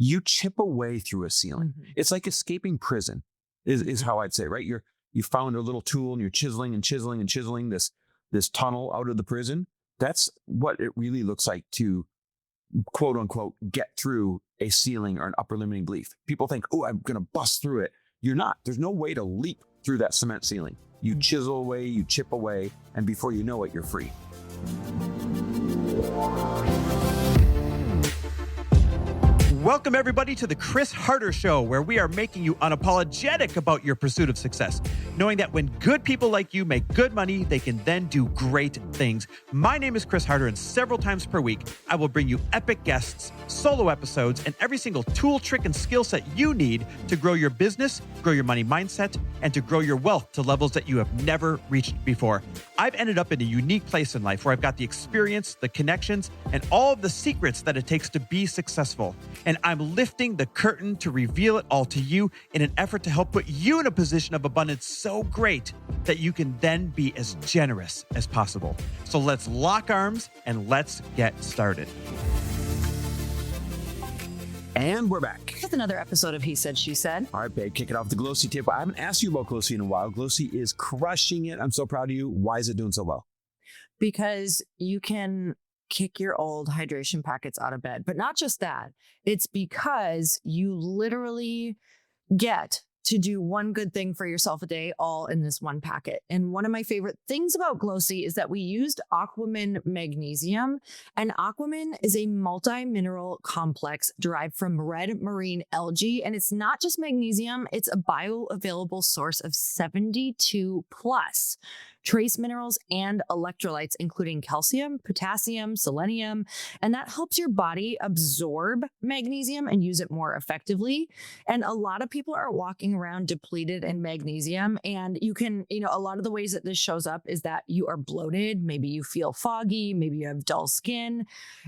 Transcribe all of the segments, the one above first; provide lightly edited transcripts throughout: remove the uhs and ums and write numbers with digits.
you chip away through a ceiling. It's like escaping prison is how I'd say, right? You found a little tool and you're chiseling and chiseling and chiseling this tunnel out of the prison. That's what it really looks like to quote unquote get through a ceiling or an upper limiting belief. People think, oh, I'm going to bust through it. You're not. There's no way to leap through that cement ceiling. You chisel away, you chip away, and before you know it, you're free. Welcome, everybody, to the Chris Harder Show, where we are making you unapologetic about your pursuit of success, knowing that when good people like you make good money, they can then do great things. My name is Chris Harder, and several times per week, I will bring you epic guests, solo episodes, and every single tool, trick, and skill set you need to grow your business, grow your money mindset, and to grow your wealth to levels that you have never reached before. I've ended up in a unique place in life where I've got the experience, the connections, and all of the secrets that it takes to be successful. And I'm lifting the curtain to reveal it all to you in an effort to help put you in a position of abundance so great that you can then be as generous as possible. So let's lock arms and let's get started. And we're back. With another episode of He Said, She Said. All right, babe, kick it off the glōci tip. I haven't asked you about glōci in a while. glōci is crushing it. I'm so proud of you. Why is it doing so well? Because you can kick your old hydration packets out of bed. But not just that. It's because you literally get to do one good thing for yourself a day, all in this one packet. And one of my favorite things about glōci is that we used Aquamin magnesium. And Aquamin is a multi-mineral complex derived from red marine algae. And it's not just magnesium, it's a bioavailable source of 72 plus trace minerals and electrolytes, including calcium, potassium, selenium, and that helps your body absorb magnesium and use it more effectively. And a lot of people are walking around depleted in magnesium, and you can, a lot of the ways that this shows up is that you are bloated, maybe you feel foggy, maybe you have dull skin.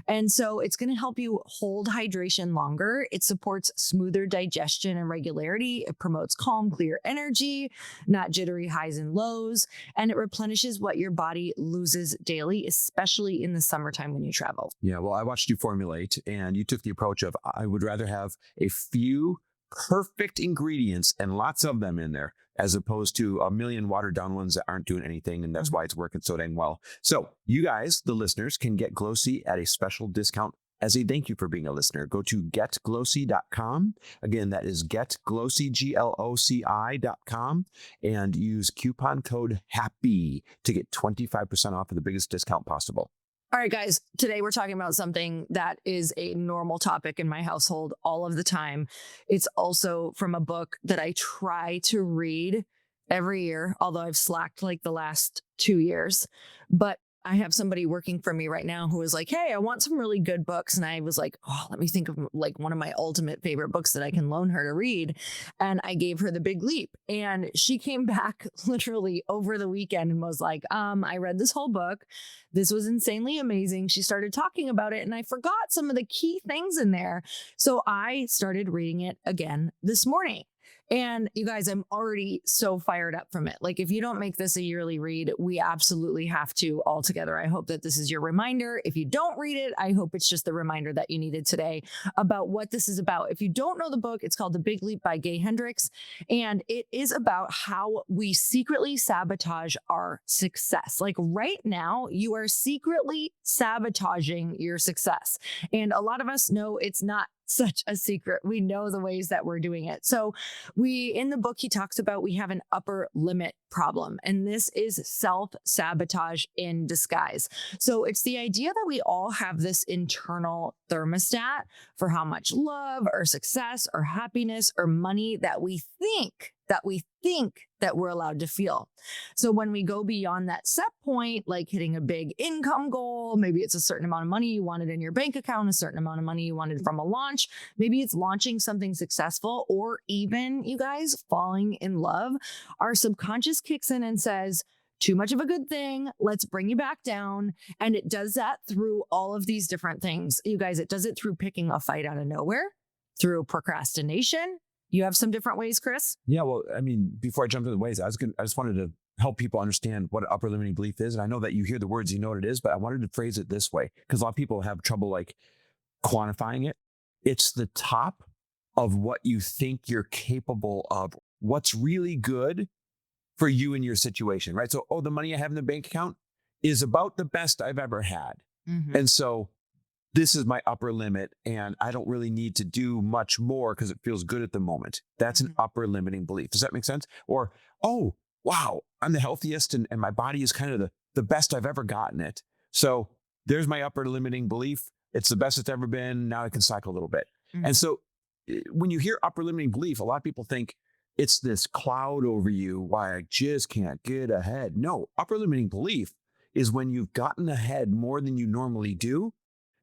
And so it's going to help you hold hydration longer. It supports smoother digestion and regularity. It promotes calm, clear energy, not jittery highs and lows, and it replenishes what your body loses daily, especially in the summertime when you travel. Yeah, well, I watched you formulate, and you took the approach of I would rather have a few perfect ingredients and lots of them in there, as opposed to a million watered down ones that aren't doing anything, and that's why it's working so dang well. So you guys, the listeners, can get glōci at a special discount as a thank you for being a listener. Go to getglōci.com. Again, that is getglōci, GLOCI.com, and use coupon code HAPPY to get 25% off of the biggest discount possible. All right, guys, today we're talking about something that is a normal topic in my household all of the time. It's also from a book that I try to read every year, although I've slacked like the last 2 years. But I have somebody working for me right now who is like, hey, I want some really good books. And I was like, oh, let me think of like one of my ultimate favorite books that I can loan her to read. And I gave her The Big Leap. And she came back literally over the weekend and was like, I read this whole book. This was insanely amazing. She started talking about it and I forgot some of the key things in there. So I started reading it again this morning. And you guys, I'm already so fired up from it. Like, if you don't make this a yearly read, we absolutely have to all together. I hope that this is your reminder. If you don't read it, I hope it's just the reminder that you needed today about what this is about. If you don't know the book, it's called The Big Leap by Gay Hendricks. And it is about how we secretly sabotage our success. Like right now, you are secretly sabotaging your success. And a lot of us know it's not such a secret. We know the ways that we're doing it. So in the book, he talks about we have an upper limit problem, and this is self-sabotage in disguise. So it's the idea that we all have this internal thermostat for how much love or success or happiness or money that we think that we're allowed to feel. So when we go beyond that set point, like hitting a big income goal, maybe it's a certain amount of money you wanted in your bank account, a certain amount of money you wanted from a launch, maybe it's launching something successful, or even, you guys, falling in love, our subconscious kicks in and says, too much of a good thing, let's bring you back down. And it does that through all of these different things. You guys, it does it through picking a fight out of nowhere, through procrastination. You have some different ways, Chris? Yeah, well, I mean, before I jump into the ways, I just wanted to help people understand what upper limiting belief is. And I know that you hear the words, you know what it is, but I wanted to phrase it this way because a lot of people have trouble like quantifying it. It's the top of what you think you're capable of, what's really good for you and your situation, right? So, the money I have in the bank account is about the best I've ever had. Mhm. And so this is my upper limit, and I don't really need to do much more because it feels good at the moment. That's an Mhm. upper limiting belief. Does that make sense? Or, oh, wow, I'm the healthiest and my body is kind of the best I've ever gotten it. So there's my upper limiting belief. It's the best it's ever been. Now I can cycle a little bit. And Mhm. so when you hear upper limiting belief, a lot of people think it's this cloud over you, why I just can't get ahead. No, upper limiting belief is when you've gotten ahead more than you normally do.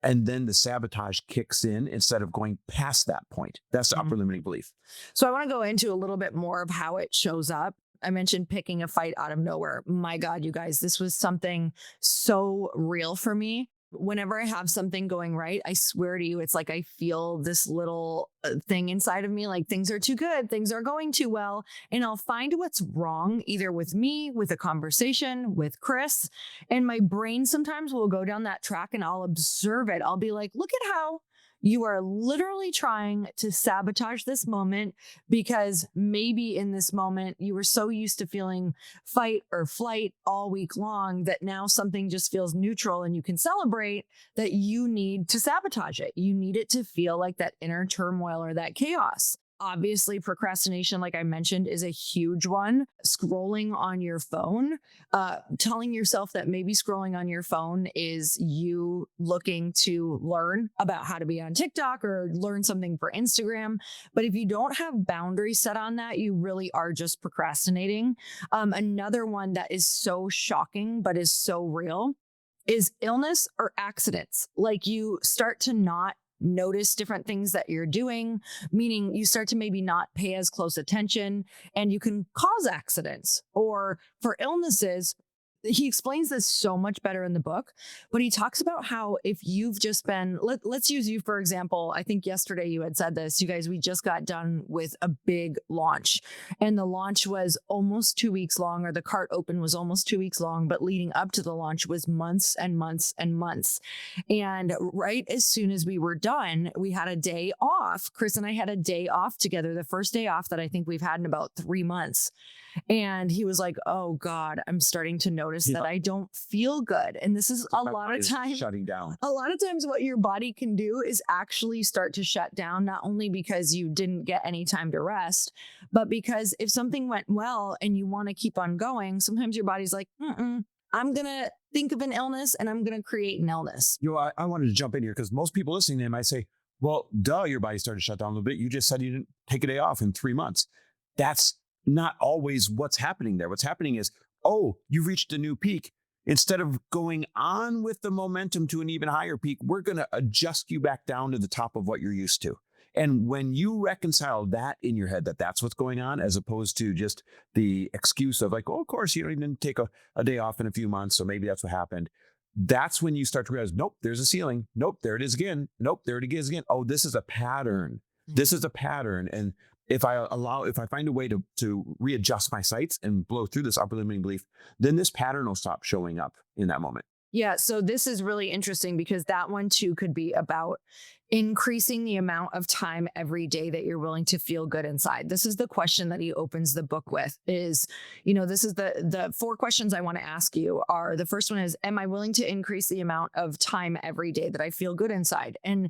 And then the sabotage kicks in instead of going past that point. That's the Mhm. upper limiting belief. So I want to go into a little bit more of how it shows up. I mentioned picking a fight out of nowhere. My God, you guys, this was something so real for me. Whenever I have something going right, I swear to you, it's like I feel this little thing inside of me, like things are too good, things are going too well. And I'll find what's wrong, either with me, with a conversation, with Chris. And my brain sometimes will go down that track and I'll observe it. I'll be like, look at how you are literally trying to sabotage this moment because maybe in this moment you were so used to feeling fight or flight all week long that now something just feels neutral and you can celebrate, that you need to sabotage it. You need it to feel like that inner turmoil or that chaos. Obviously, procrastination, like I mentioned, is a huge one. Scrolling on your phone, telling yourself that maybe scrolling on your phone is you looking to learn about how to be on TikTok or learn something for Instagram. But if you don't have boundaries set on that, you really are just procrastinating. Another one that is so shocking, but is so real, is illness or accidents. Like you start to not notice different things that you're doing, meaning you start to maybe not pay as close attention and you can cause accidents. Or for illnesses, he explains this so much better in the book, but he talks about how if you've just been, let's use you for example. I think yesterday you had said this, you guys, we just got done with a big launch and the launch was almost 2 weeks long, or the cart open was almost 2 weeks long, but leading up to the launch was months and months and months. And right as soon as we were done, we had a day off. Chris and I had a day off together, the first day off that I think we've had in about 3 months. And he was like, oh God, I'm starting to notice that I don't feel good. And this is a My lot body of is times. shutting down. A lot of times what your body can do is actually start to shut down, not only because you didn't get any time to rest, but because if something went well and you want to keep on going, sometimes your body's like, I'm going to think of an illness and I'm going to create an illness. I wanted to jump in here because most people listening to him, I say, well, duh, your body started to shut down a little bit. You just said you didn't take a day off in 3 months. That's not always what's happening there. What's happening is, you've reached a new peak. Instead of going on with the momentum to an even higher peak, we're going to adjust you back down to the top of what you're used to. And when you reconcile that in your head, that that's what's going on, as opposed to just the excuse of like, of course, you didn't take a day off in a few months, so maybe that's what happened. That's when you start to realize, nope, there's a ceiling. Nope, there it is again. Nope, there it is again. Oh, this is a pattern. This is a pattern. And if I find a way to readjust my sights and blow through this upper limiting belief, then this pattern will stop showing up in that moment. Yeah. So this is really interesting because that one too could be about increasing the amount of time every day that you're willing to feel good inside. This is the question that he opens the book with is, this is the 4 questions I want to ask you are, the first one is, am I willing to increase the amount of time every day that I feel good inside? And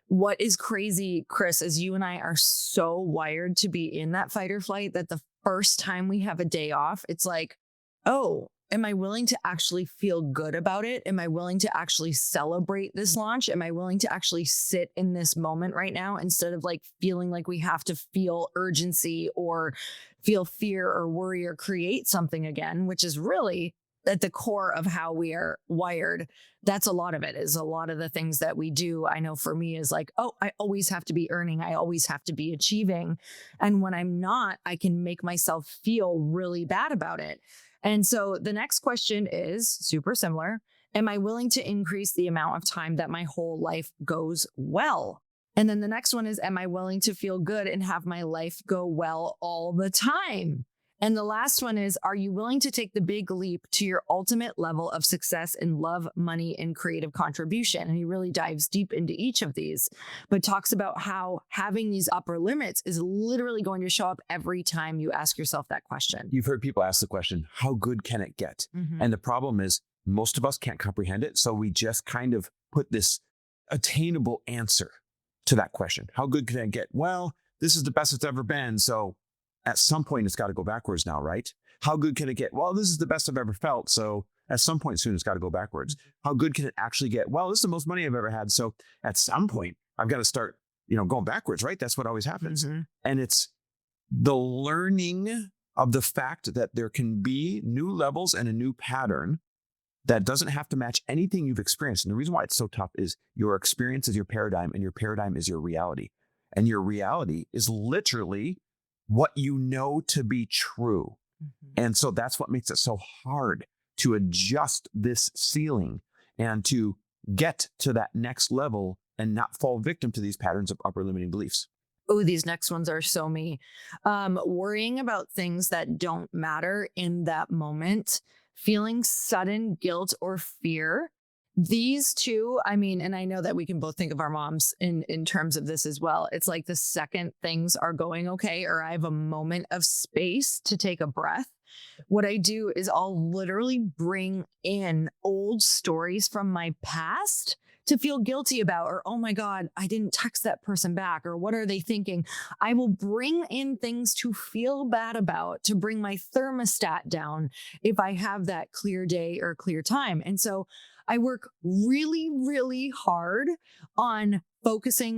what is crazy, Chris, is you and I are so wired to be in that fight or flight that the first time we have a day off, it's like, oh, am I willing to actually feel good about it? Am I willing to actually celebrate this launch? Am I willing to actually sit in this moment right now instead of like feeling like we have to feel urgency or feel fear or worry or create something again, which is really at the core of how we are wired. That's a lot of it, is a lot of the things that we do. I know for me is like, I always have to be earning. I always have to be achieving. And when I'm not, I can make myself feel really bad about it. And so the next question is super similar. Am I willing to increase the amount of time that my whole life goes well? And then the next one is, am I willing to feel good and have my life go well all the time? And the last one is, are you willing to take the big leap to your ultimate level of success in love, money, and creative contribution? And he really dives deep into each of these, but talks about how having these upper limits is literally going to show up every time you ask yourself that question. You've heard people ask the question, how good can it get? Mhm. And the problem is most of us can't comprehend it. So we just kind of put this attainable answer to that question. How good can it get? Well, this is the best it's ever been. So at some point, it's got to go backwards now, right? How good can it get? Well, this is the best I've ever felt. So at some point soon, it's got to go backwards. How good can it actually get? Well, this is the most money I've ever had. So at some point, I've got to start, going backwards, right? That's what always happens. Mhm. And it's the learning of the fact that there can be new levels and a new pattern that doesn't have to match anything you've experienced. And the reason why it's so tough is your experience is your paradigm, and your paradigm is your reality. And your reality is literally what you know to be true. Mhm. And so that's what makes it so hard to adjust this ceiling and to get to that next level and not fall victim to these patterns of upper limiting beliefs. Oh, these next ones are so me. Worrying about things that don't matter in that moment, feeling sudden guilt or fear. These two, and I know that we can both think of our moms in terms of this as well. It's like the second things are going okay, or I have a moment of space to take a breath, what I do is I'll literally bring in old stories from my past to feel guilty about, or, oh my God, I didn't text that person back, or what are they thinking? I will bring in things to feel bad about, to bring my thermostat down if I have that clear day or clear time. And so I work really, really hard on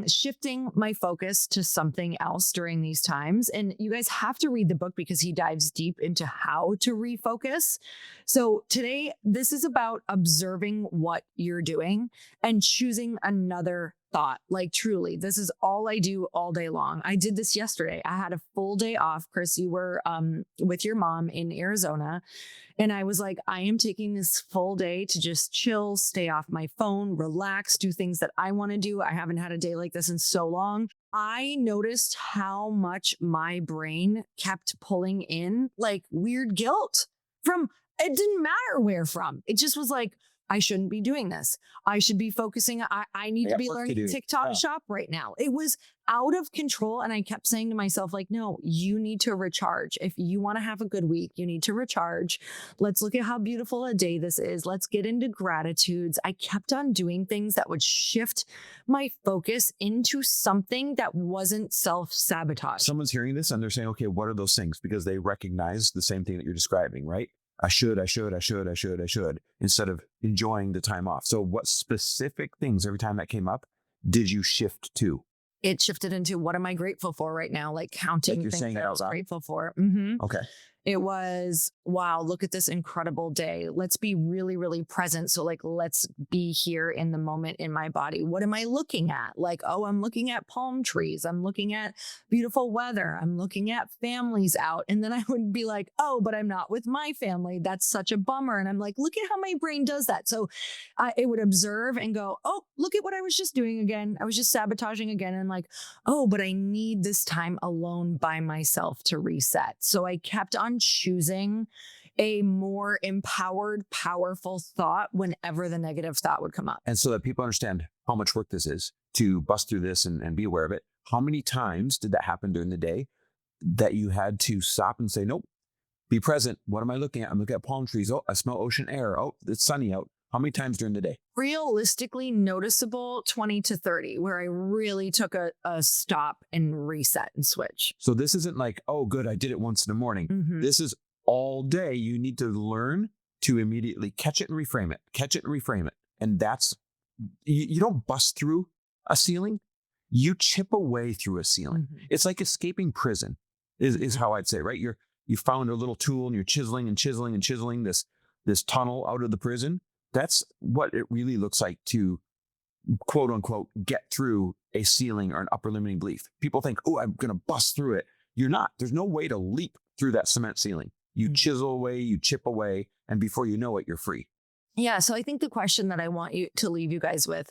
shifting my focus to something else during these times. And you guys have to read the book because he dives deep into how to refocus. So today, this is about observing what you're doing and choosing another thought. Like, truly, this is all I do all day long. I did this yesterday. I had a full day off. Chris, you were with your mom in Arizona. And I was like, I am taking this full day to just chill, stay off my phone, relax, do things that I want to do. I haven't had a day like this in so long. I noticed how much my brain kept pulling in like weird guilt from, it didn't matter where from. It just was like, I shouldn't be doing this. I should be focusing. I need to be learning TikTok shop right now. It was out of control. And I kept saying to myself, like, no, you need to recharge. If you want to have a good week, you need to recharge. Let's look at how beautiful a day this is. Let's get into gratitudes. I kept on doing things that would shift my focus into something that wasn't self-sabotage. Someone's hearing this and they're saying, okay, what are those things? Because they recognize the same thing that you're describing, right? I should, instead of enjoying the time off. So what specific things, every time that came up, did you shift to? It shifted into, what am I grateful for right now? Like counting you're things saying that it I out was loud? grateful for. Mm-hmm. Okay. It was, wow, look at this incredible day. Let's be really, really present. So like, let's be here in the moment in my body. What am I looking at? Like, oh, I'm looking at palm trees. I'm looking at beautiful weather. I'm looking at families out. And then I would be like, oh, but I'm not with my family. That's such a bummer. And I'm like, look at how my brain does that. So it would observe and go, oh, look at what I was just doing again. I was just sabotaging again. And like, oh, but I need this time alone by myself to reset. So I kept on choosing a more empowered, powerful thought whenever the negative thought would come up. And so that people understand how much work this is to bust through this and be aware of it. How many times did that happen during the day that you had to stop and say, nope, be present. What am I looking at? I'm looking at palm trees. Oh, I smell ocean air. Oh, it's sunny out. How many times during the day? Realistically noticeable 20 to 30, where I really took a stop and reset and switch. So this isn't like, oh, good, I did it once in the morning. Mm-hmm. This is all day. You need to learn to immediately catch it and reframe it. And that's, you don't bust through a ceiling. You chip away through a ceiling. Mm-hmm. It's like escaping prison is how I'd say, right? You found a little tool and you're chiseling this tunnel out of the prison. That's what it really looks like to, quote unquote, get through a ceiling or an upper limiting belief. People think, oh, I'm going to bust through it. You're not. There's no way to leap through that cement ceiling. You chisel away, you chip away, and before you know it, you're free. Yeah. So I think the question that I want you to leave you guys with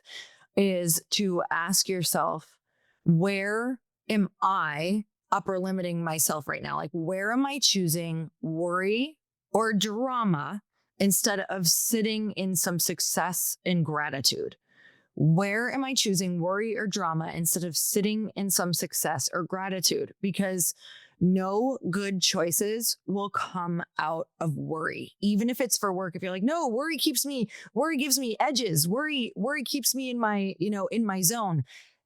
is to ask yourself, where am I upper limiting myself right now? Like, where am I choosing worry or drama instead of sitting in some success and gratitude? Where am I choosing worry or drama instead of sitting in some success or gratitude? Because no good choices will come out of worry. Even if it's for work, if you're like, no, worry gives me edges. Worry keeps me in my zone.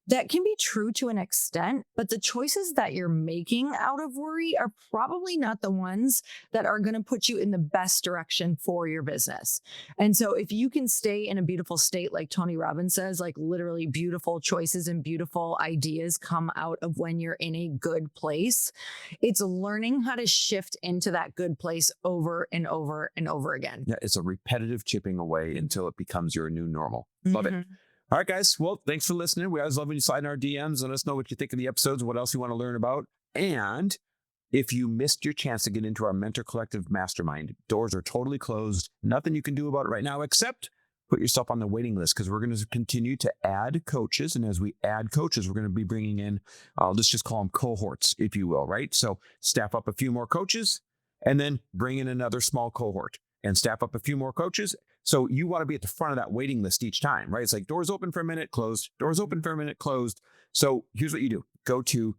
That can be true to an extent, but the choices that you're making out of worry are probably not the ones that are going to put you in the best direction for your business. And so if you can stay in a beautiful state, like Tony Robbins says, like literally beautiful choices and beautiful ideas come out of when you're in a good place. It's learning how to shift into that good place over and over and over again. Yeah, it's a repetitive chipping away until it becomes your new normal. Love it. All right, guys. Well, thanks for listening. We always love when you slide in our DMs and let us know what you think of the episodes, what else you want to learn about. And if you missed your chance to get into our Mentor Collective Mastermind, doors are totally closed. Nothing you can do about it right now except put yourself on the waiting list, because we're going to continue to add coaches. And as we add coaches, we're going to be bringing in, let's just call them cohorts, if you will, right? So staff up a few more coaches and then bring in another small cohort and staff up a few more coaches. So you want to be at the front of that waiting list each time, right? It's like doors open for a minute, closed, doors open for a minute, closed. So here's what you do. Go to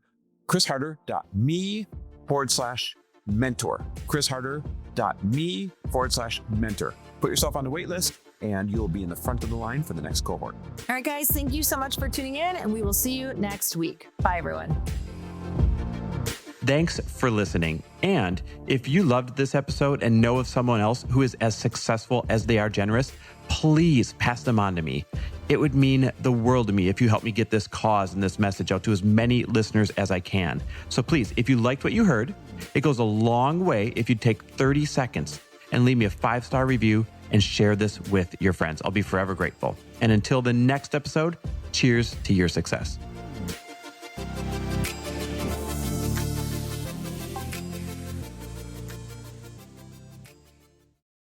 chrisharder.me/mentor, chrisharder.me/mentor. Put yourself on the wait list and you'll be in the front of the line for the next cohort. All right, guys, thank you so much for tuning in, and we will see you next week. Bye, everyone. Thanks for listening. And if you loved this episode and know of someone else who is as successful as they are generous, please pass them on to me. It would mean the world to me if you help me get this cause and this message out to as many listeners as I can. So please, if you liked what you heard, it goes a long way if you take 30 seconds and leave me a 5-star review and share this with your friends. I'll be forever grateful. And until the next episode, cheers to your success.